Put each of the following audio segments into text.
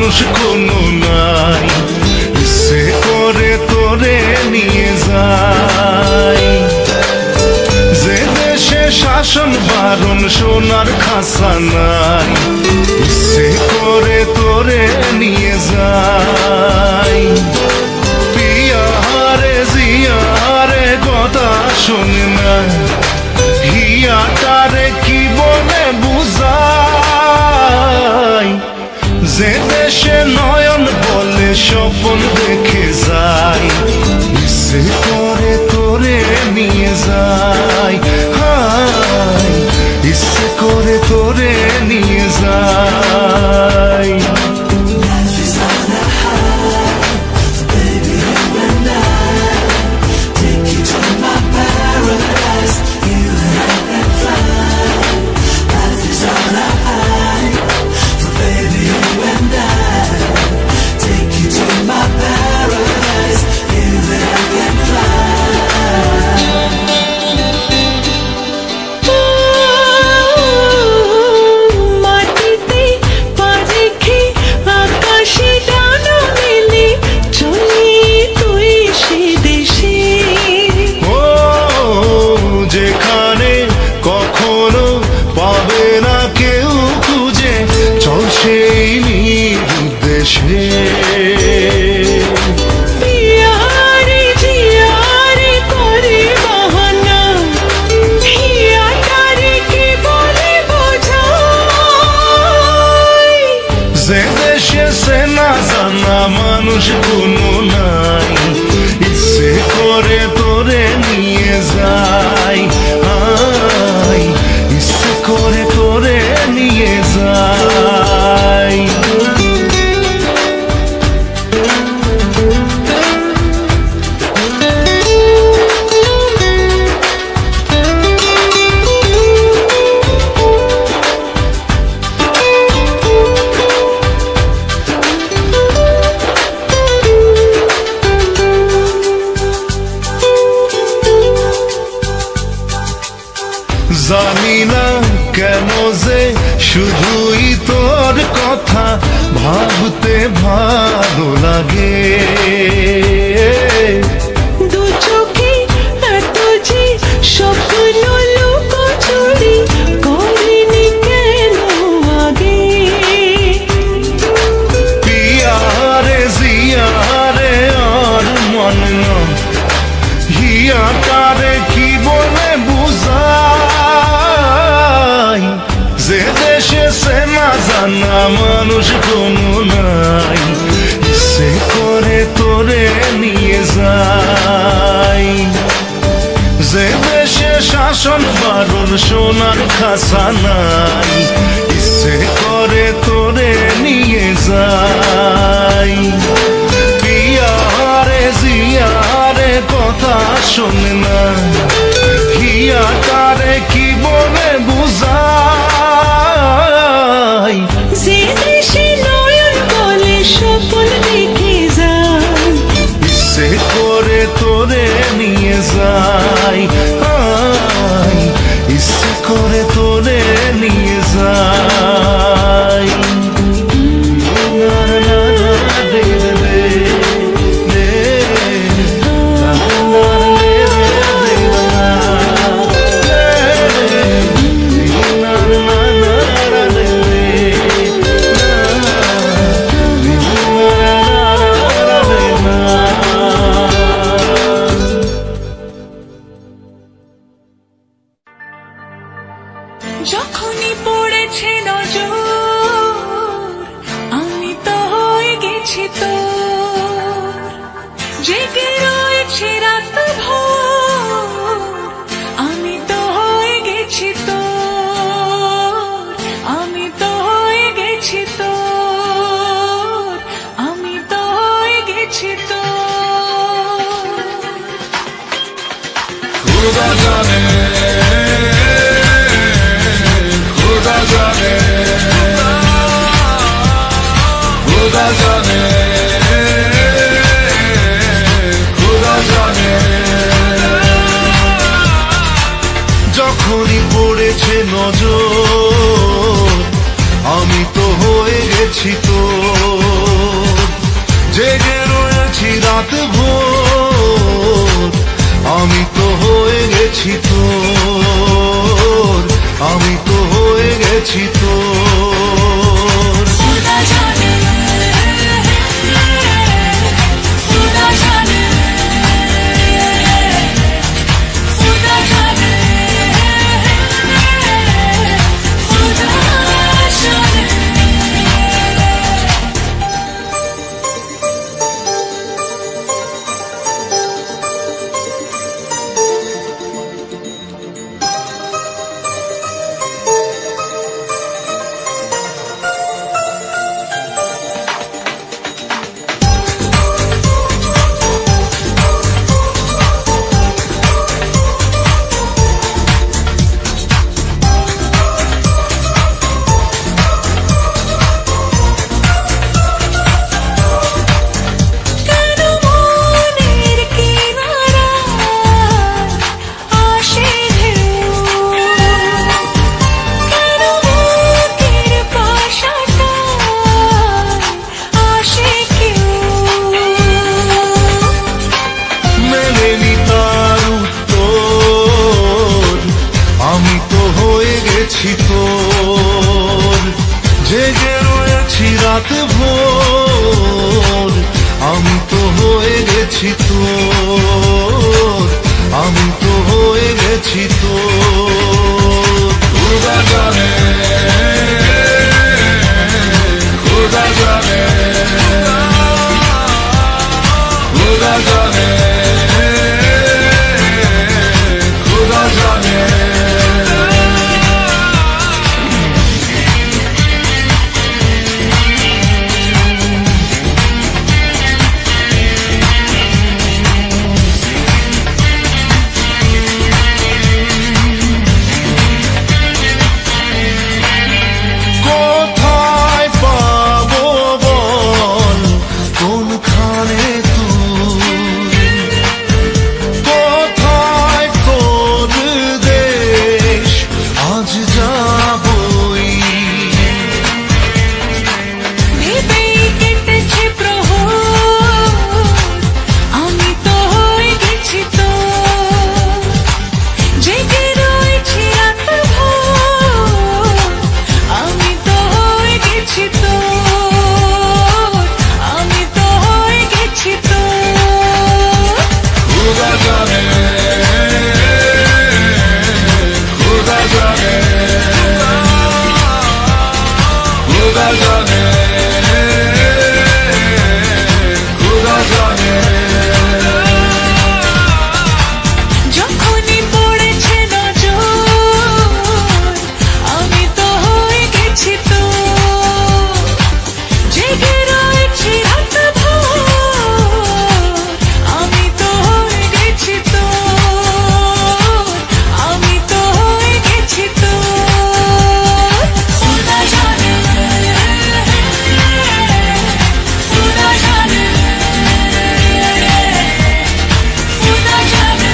মানুষ কোনো নাই, ইচ্ছে করে তোরে নিয়ে যাই। যে দেশে শাসন বারণ সোনার খাসা নাই, ইচ্ছে করে তোরে নিয়ে যাই। পিয়ারে জিয়ারে কথা শোনে না, হিয়াটারে কি বলে বুঝাই। যে দেশে নয়ন বলে স্বপ্ন দেখে যাই, ইচ্ছে করে তোরে নিয়ে যাই। হাই ইচ্ছে করে তোরে নিয়ে যাই। যে দেশে সেনা জানা মানুষ কোনো নাই, ইচ্ছে করে তোরে নিয়ে যাই। হাই ইচ্ছে করে তোরে নিয়ে যাই। জানি না কেন যে শুধুই তোর কথা ভাবতে ভালো লাগে। দু চোখে এত যে স্বপ্ন লুকোচুরি করিনি কেন আগে। পিয়ারে জিয়ারে আর মন না, হিয়াটারে কি বলে বুঝাই। যে দেশে সেনা জানা মানুষ কোনো নাই, ইচ্ছে করে তোরে নিয়ে যাই। যে দেশে শাসন বারণ সোনার খাসা নাই, ইচ্ছে করে তোরে নিয়ে যাই। পিয়ারে জিয়ারে কথা শোনে না, হিয়াটারে কি বলে বুঝাই। যে দেশে নয়ন বলে স্বপ্ন দেখে যাই, ইচ্ছে করে তোরে নিয়ে যাই। হাই ইচ্ছে করে তোরে নিয়ে যাই। যখনই পড়েছে নজর আমি তো হয়ে গেছি তোর। জেগে রয়েছে রাত ভোর আমি তো হয়ে গেছি তোর। আমি তো হয়ে গেছি তোর। আমি তো হয়ে গেছি তোর। খুদা জানে, খুদা জানে, খুদা জানে, খুদা জানে। যখনই পড়েছে নজর আমি তো হয়ে গেছি তোর। রাত ভোর আমি তো হয়ে গেছি তোর, আমি তো হয়ে গেছি তোর। खुदा जाने, खुदा जाने, खुदा जाने, खुदा जाने। আমি তো হয়ে গেছি তোর, জেগে রয়েছি রাত ভোর আমি তো হয়ে গেছি তোর, আমি তো হয়ে গেছি তোর। খুদা জানে, খুদা জানে, খুদা জানে, খুদা জানে। কোথায় পাবো বল কোনখানে তুই, কোথায় তোর দেশ আজ যাবই। ভেবেই কেটেছে প্রহর আমি তো হয়ে গেছি তোর, জেগে রয়েছি রাত ভোর আমি তো হয়ে গেছি তোর, আমি তো হয়ে গেছি তোর। খুদা জানে, খুদা জানে, খুদা জানে, খুদা জানে। যখনই পড়েছে নজর আমি তো হয়ে গেছি তোর, জেগে রয়েছি রাত ভোর আমি তো হয়ে গেছি তোর, আমি তো হয়ে গেছি তোর। খুদা জানে, খুদা জানে, খুদা জানে, খুদা জানে।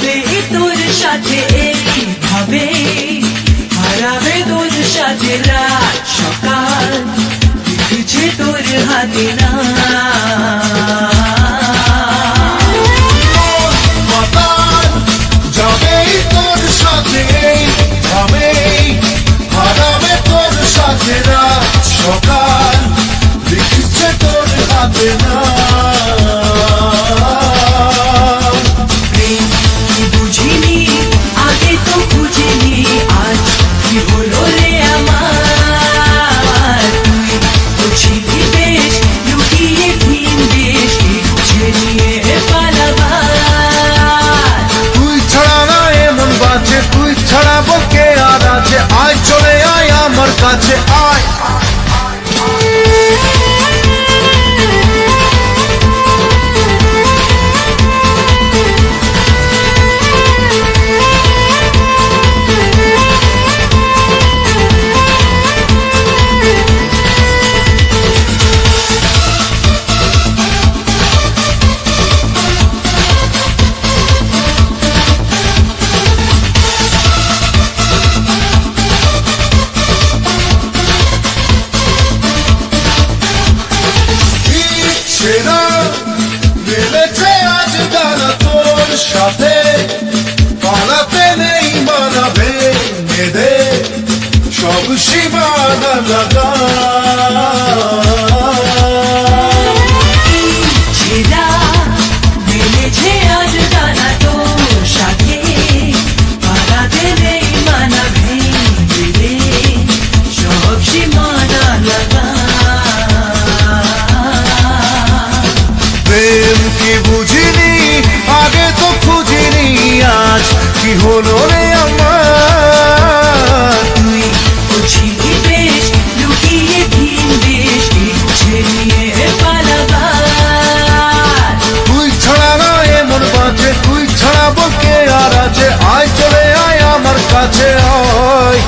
যাবে তোর সাথে এইভাবে, হারাবে তোর সাথে রাত সকাল, লিখছে তোর হাতে না। যাবে তোর সাথে এইভাবে, হারাবে তোর সাথে রাত সকাল, লিখছে তোর হাতে না। বুঝিনি আগে তো বুঝিনি, আজ কি হলো রে আমার। তুই বুঝিনি বেশ লুকিয়ে ভিন দেশ, ইচ্ছে নিয়ে পালাবার। তুই ছাড়া না এমন বাজে, তুই ছাড়া বলকে আর আছে, আয় চলে আয় আমার কাছে আয়। মিলেছে আজ গানা তোর সাথে, পালাতে নেই মানাবে মেদে, সব সীমানা লাগা। মিলেছে আজ গানা তোর সাথে, পালাতে নেই মানাবে মেদে, সব সীমানা লাগা। প্রেম কি বুঝিনি আগে তো খুঁজিনি, আজ কি হলো রে আমার। তুই বুঝিনি বেশ লুকিয়ে ভিন দেশ, ইচ্ছে নিয়ে পালাবার। তুই ছাড়া না এমন বাজে, তুই ছাড়া বলকে আর আছে, আয় চলে আয় আমার কাছে আয়।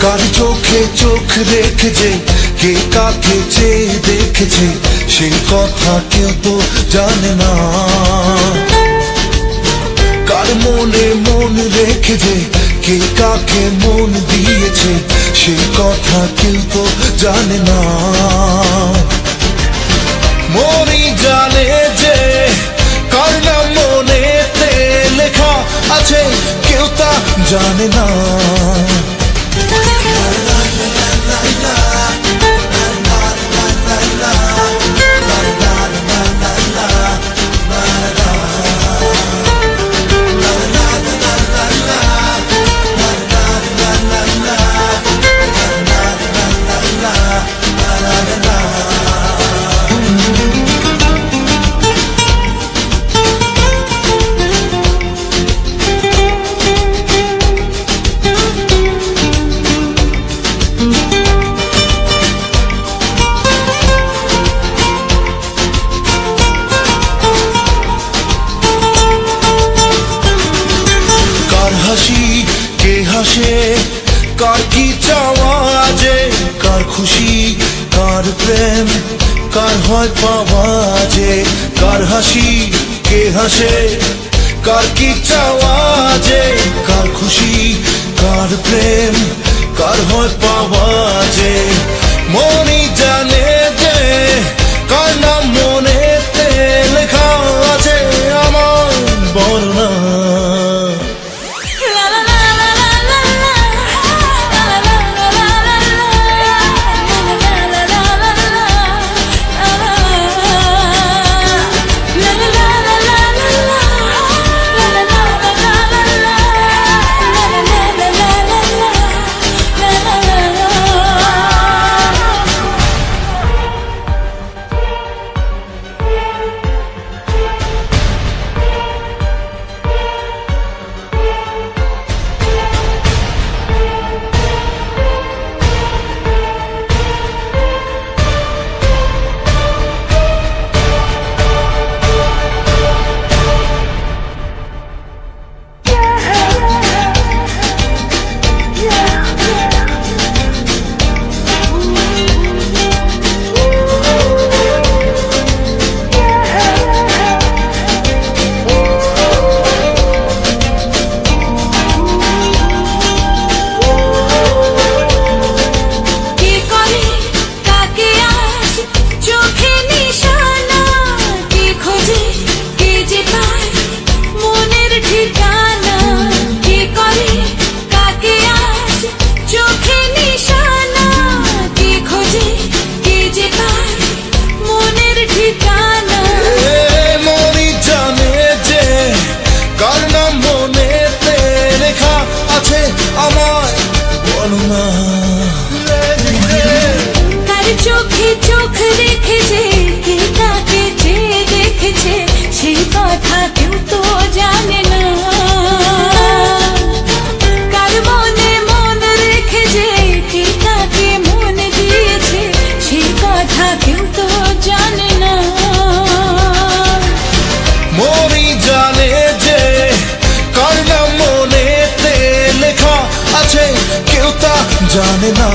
কার চোখে চোখ রেখেছে, কে কাকে চেয়ে দেখেছে, সেই কথা কেউ তো জানে না। কার মনে মন রেখেছে, কে কাকে মন দিয়েছে, সেই কথা কেউ তো জানে না। মনই জানে যে কার নাম মনেতে লেখা আছে, কেউ তা জানে না। কার কি চাওয়া যে, কার খুশি কার প্রেম, কার হয় পাওয়া যে, কার হাসি কে হাসে, কার কি চাওয়া যে, কার খুশি কার প্রেম, কার হয় পাওয়া যে। মনই জানে যে কার নাম মনে জানো না কার চোখে চোখ রেখেছে কে তাকে চেয়ে দেখেছে সেই কথা কেউ তো জানে না কার মনে মন রেখেছে কে তাকে মন দিয়েছে সেই কথা কেউ তো জানে না মনই জানে যে কার নাম মনেতে লেখা আছে কেউ তা জানে না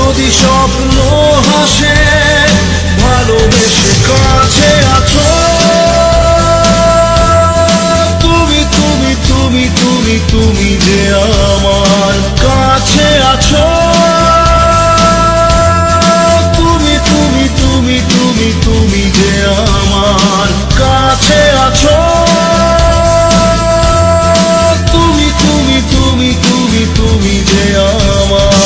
যদি স্বপ্ন হাসে ভালোবেসে কাছে আছো তুমি তুমি তুমি তুমি তুমি যে আমার কাছে আছো তুমি তুমি তুমি তুমি তুমি যে আমার কাছে আছো তুমি তুমি তুমি তুমি তুমি যে আমার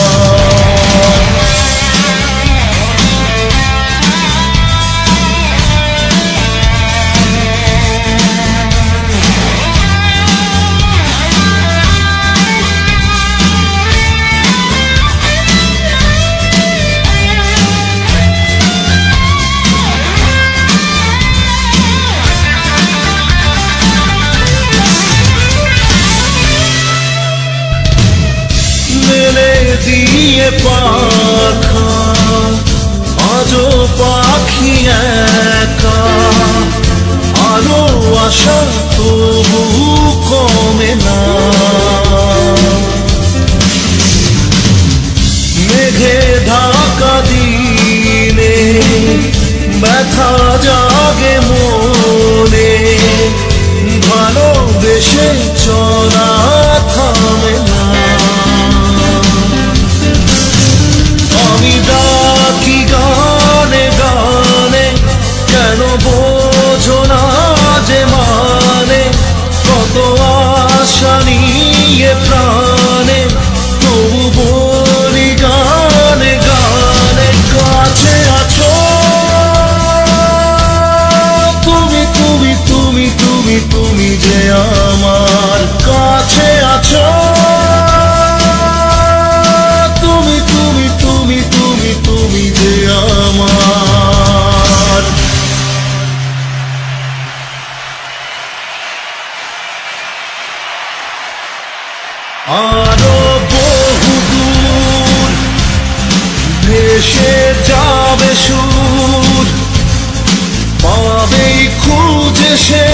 দিয়ে পাখা আজও পাখি একা আলো আশা তবু কমে না মেঘে ঢাকা দিনে ব্যথা জাগে মনে ভালোবেসে চলা থামে না আমি ডাকি গানে গানে কেন বোঝো না যে মানে কত আশা নিয়ে প্রাণে তবু বলি গানে গানে কাছে আছো তুমি তুমি তুমি তুমি তুমি যে আমার কাছে আছো তুমি তুমি তুমি তুমি তুমি যে আমার আরো বহু দূর ভেসে যাবে সুর পাবেই খুঁজে সে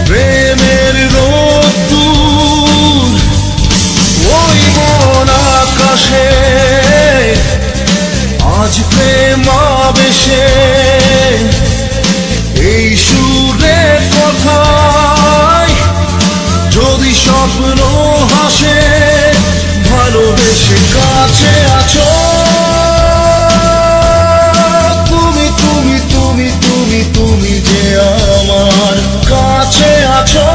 প্রেমের রোদ্দুর ওই মন আকাশে আজ প্রেম আবেশে এই সুরের কথায় যদি স্বপ্ন হাসে ভালোবেসে কাছে আছো তুমি তুমি তুমি তুমি তুমি যে আমার কাছে আছো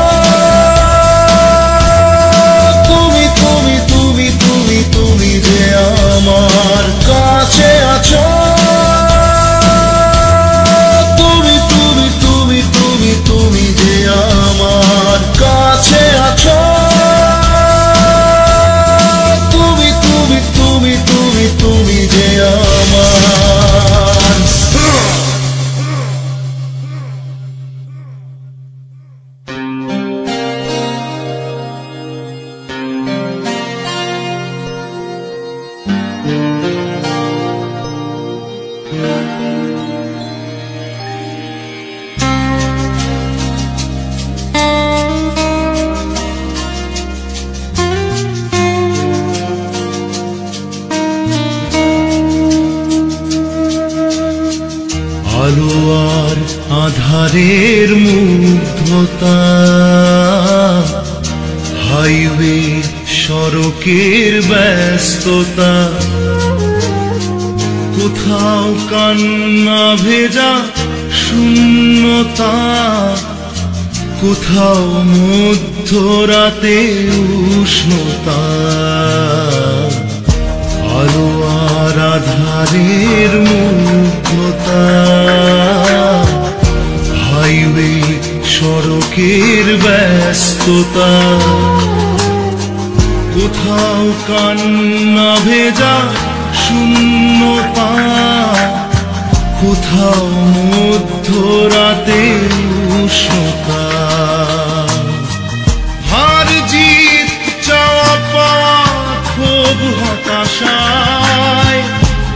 তুমি তুমি তুমি তুমি তুমি যে আমার কাছে আছো তুমি তুমি তুমি তুমি তুমি যে আমার কাছে আছো তুমি তুমি তুমি তুমি তুমি যে আমার আলো আর আধারের মুগ্ধতা হাইওয়ে সড়কের ব্যস্ততা কোথাও কান্না ভেজা শূন্যতা কোথাও মধ্যরাতে উষ্ণতা আলো আর আধারের মুগ্ধতা হাইওয়ে সড়কের ব্যস্ততা কোথাও কান্না ভেজা শূন্যতা কোথাও মধ্যরাতে উষ্ণতা হার জিত চাওয়া পাওয়া খুব হতাশায়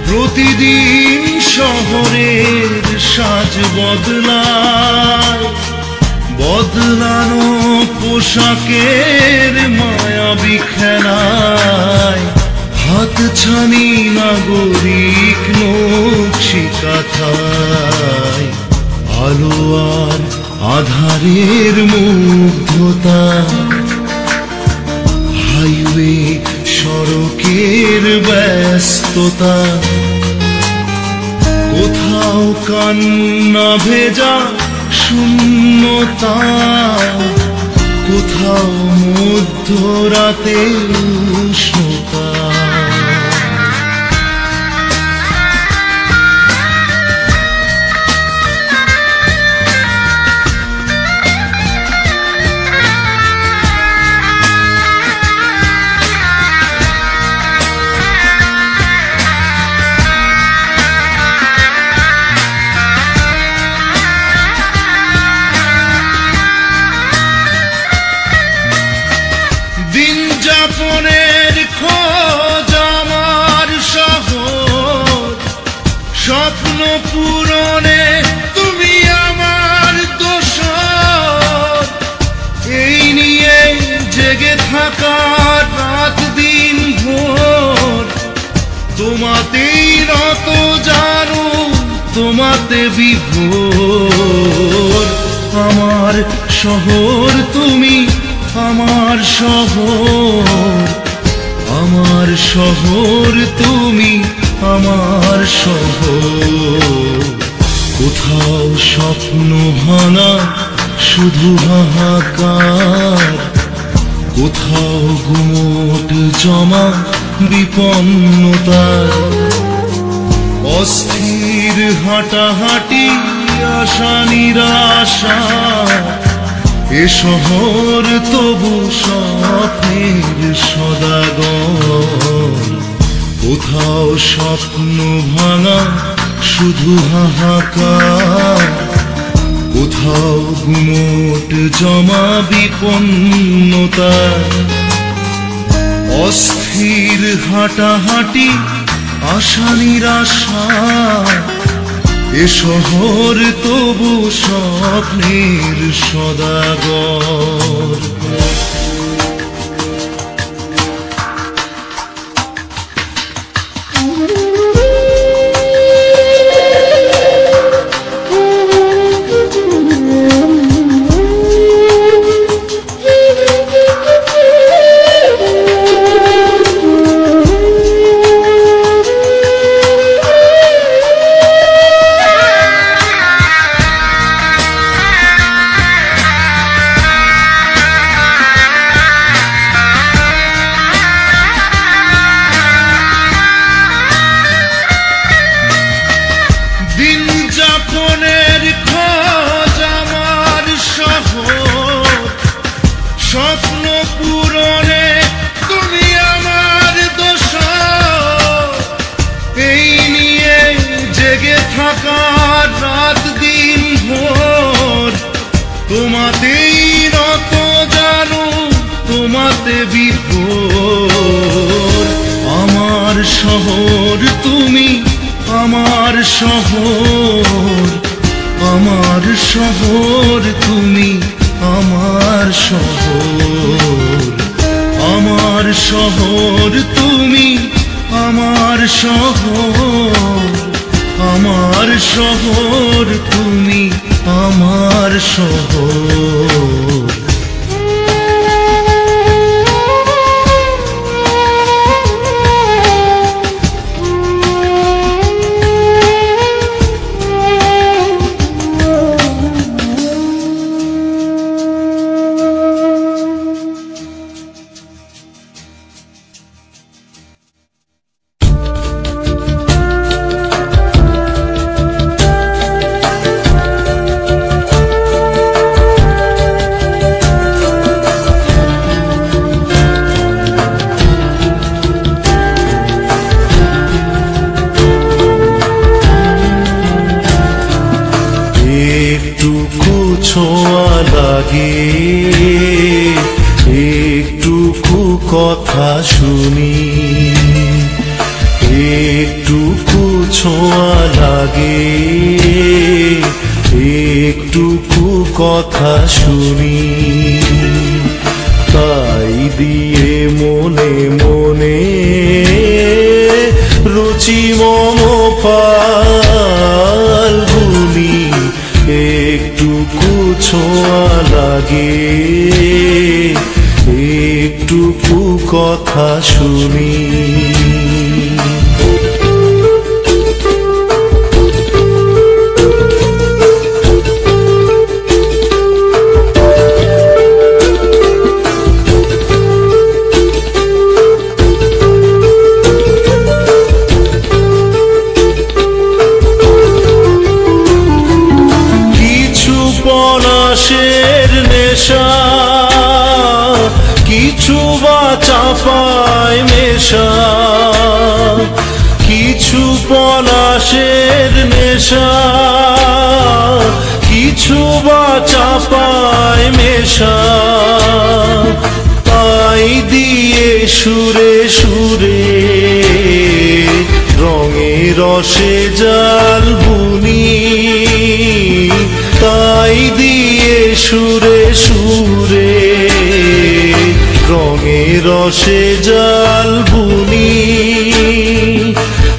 প্রতিদিন শহরের সাজ বদলায় বদলানো পোশাকের মায়াবী খেলায় হাতছানি নাগরিক নকশি কাঁথায় আলো আর আধারের মুগ্ধতা, হাইওয়ে সড়কের ব্যস্ততা, কোথাও কান্না ভেজা শূন্যতা, কোথাও মধ্যরাতে উষ্ণতা। যাপনের খোঁজ আমার শহর, স্বপ্ন পূরণে তুমি আমার দোসর। এই নিয়ে জেগে থাকা রাত দিন ভোর, তোমাতেই রত জানো তোমাতে বিভোর। আমার শহর তুমি, আমার শহর, আমার শহর তুমি, আমার শহর। কোথাও স্বপ্ন ভাঙা শুধু হাহাকার, কোথাও গুমোট জমা বিপন্নতার। অস্থির হাঁটাহাঁটি আশা নিরাশা, এ শহর তবু স্বপ্নের সদাগর। কোথাও স্বপ্ন ভাঙা শুধু হাহাকার, কোথাও গুমোট জমা বিপন্নতা। অস্থির হাঁটাহাঁটি আশা নিরাশা, এ শহর তবু স্বপ্নের সদাগর। যাপনের খোঁজ আমার শহর, স্বপ্ন পূরণে তুমি আমার দোসর। এই নিয়ে জেগে থাকা রাত দিন ভোর, তোমাতেই রত জানো তোমাতে বিভোর। আমার শহর তুমি, আমার শহর, আমার শহর তুমি, আমার শহর। আমার শহর তুমি, আমার শহর, আমার শহর তুমি, আমার শহর। ছোঁয়া লাগে, একটুকু কথা শুনি, একটুকু ছোঁয়া লাগে, একটুকু কথা শুনি। তাই দিয়ে মনে মনে রুচি মম ফাল্গুনি একটুকু ছোঁয়া লাগে, একটুকু কথা শুনি। পলাশের নেশা কিছু বা চাপায় মেশা, কিছু পলাশের নেশা কিছু বা চাপায় মেশা, তাই দিয়ে সুরে সুরে রঙে রসে জাল বুনি, তাই দিয়ে সুরে সুরে রঙে রসে জাল বুনি।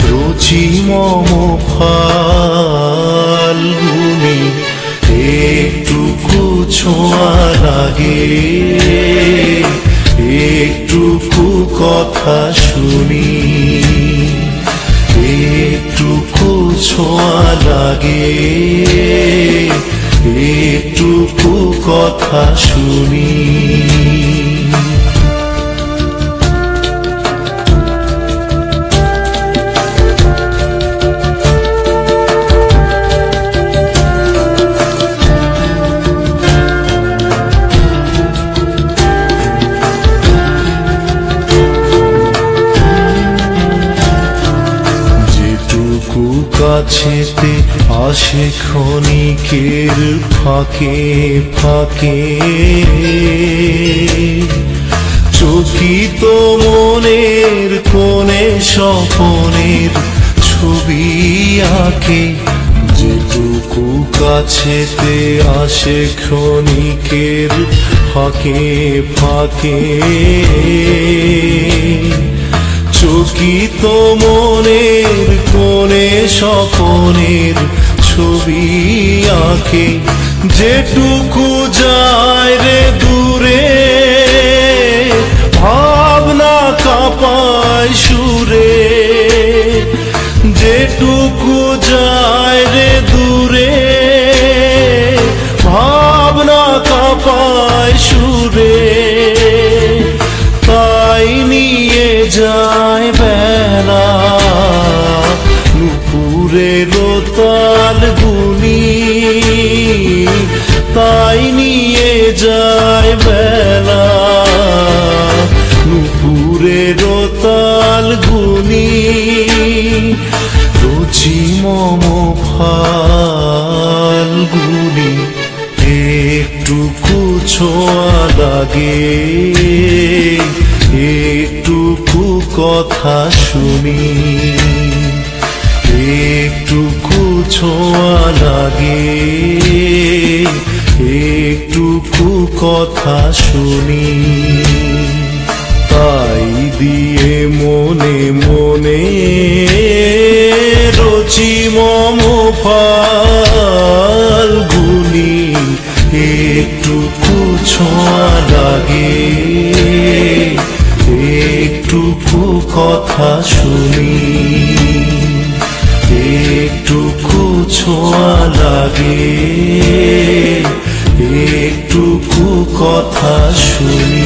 রুচি মম ফাল্গুনি একটুকু ছোঁয়া লাগে, একটুকু কথা শুনি, একটুকু ছোঁয়া লাগে, একটুকু কথা শুনি। কাছেতে আসে ক্ষণিকের ফাঁকে ফাঁকে, চকিত মনের কোণে স্বপনের ছবি আঁকে। যেটুকু কাছেতে আসে ক্ষণিকের ফাঁকে ফাঁকে, চকিত মনের কোণে স্বপনের ছবি আঁকে। যেটুকু যায় রে দূরে ভাবনা কাঁপায় সুরে, যেটুকু যায় রে দূরে ভাবনা কাঁপায় সুরে, তাই নিয়ে যায় বেলা নুপুরের তাল গুনি, তাই নিয়ে যায় বেলা নুপুরের তাল গুনি। রুচি মম ফাল্গুনি একটুকু ছোঁয়া লাগে, একটুকু কথা শুনি, একটুকু ছোঁয়া লাগে, একটুকু কথা শুনি। তাই দিয়ে মনে মনে রুচি মম ফাল্গুনি একটুকু ছোঁয়া লাগে, একটুকু কথা শুনি, একটুকু ছোঁয়া লাগে, একটুকু কথা শুনি।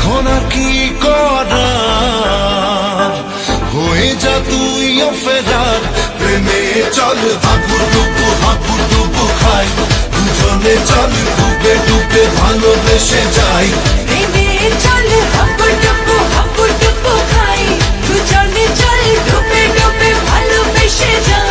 এখন আর কি করার, হয়ে যা তুইও ফেরার। প্রেমে চল হাবুডুবু খাই, দুজনে চল ডুবে ডুবে ভালোবেসে যাই। প্রেমে চল হাবুডুবু খাই, দুজনে চল ডুবে ডুবে ভালোবেসে যাই।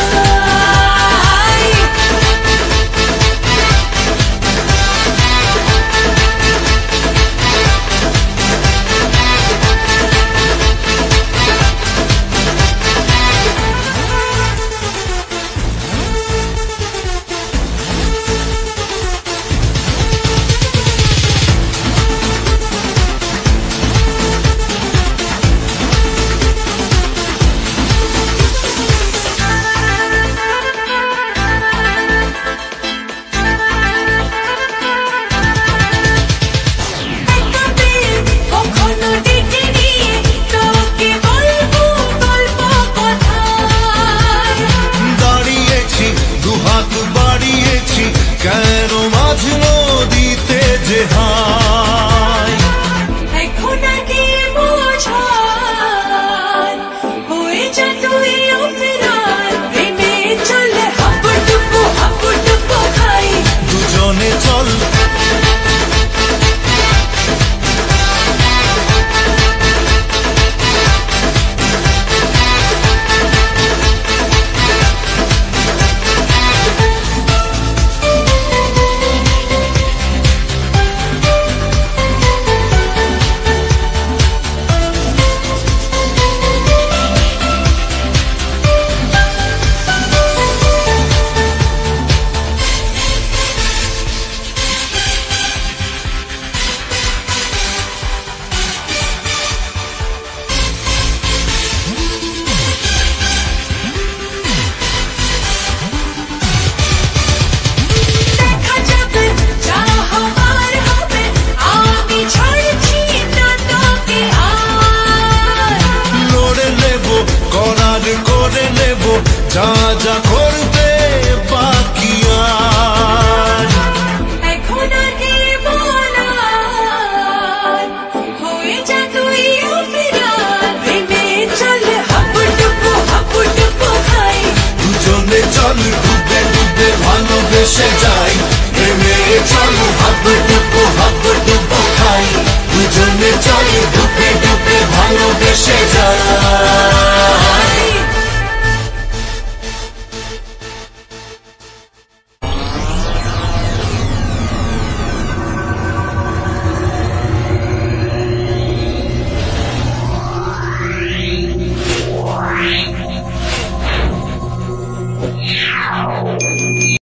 কেন মাঝ নদীতে যে হায়, এখন আগে বোঝার, হয়ে যা তুইও ফেরার। প্রেমে চল হাবুডুবু খাই, দুজনে চল